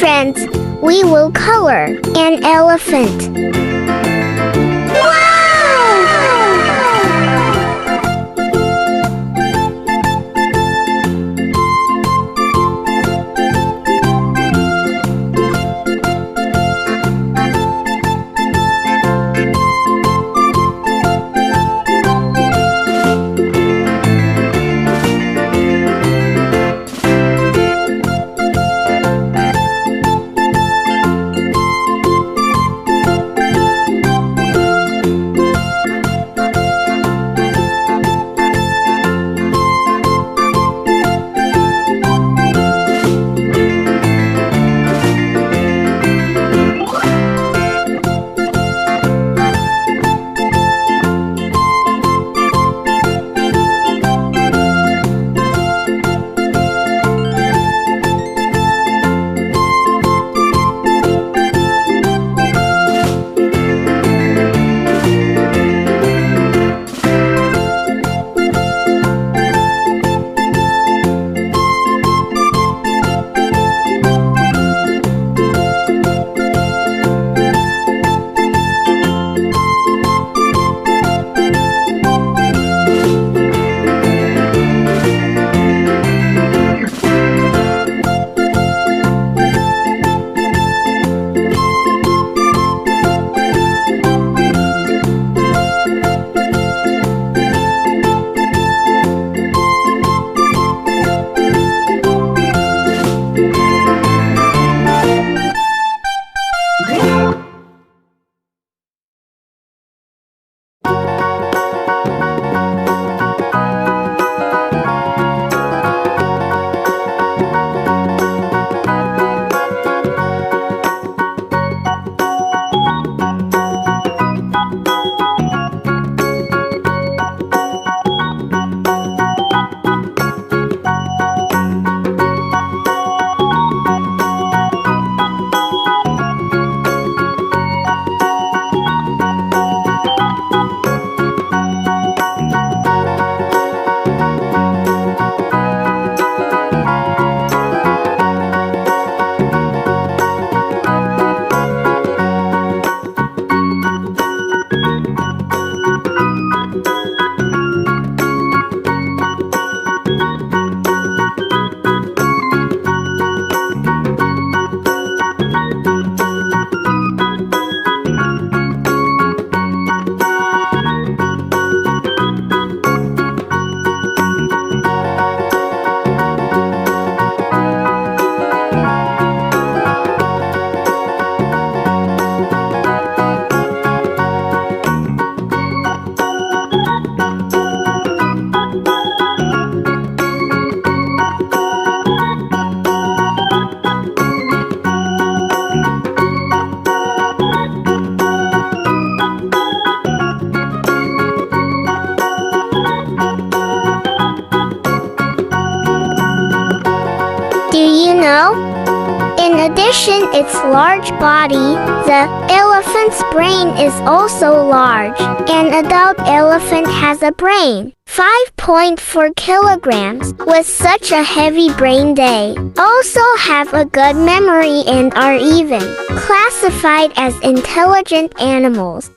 friends, we will color an elephant. Do you know? In addition its large body, the elephant's brain is also large. An adult elephant has a brain, 5.4 kilograms, with such a heavy brain they also have a good memory and are even classified as intelligent animals.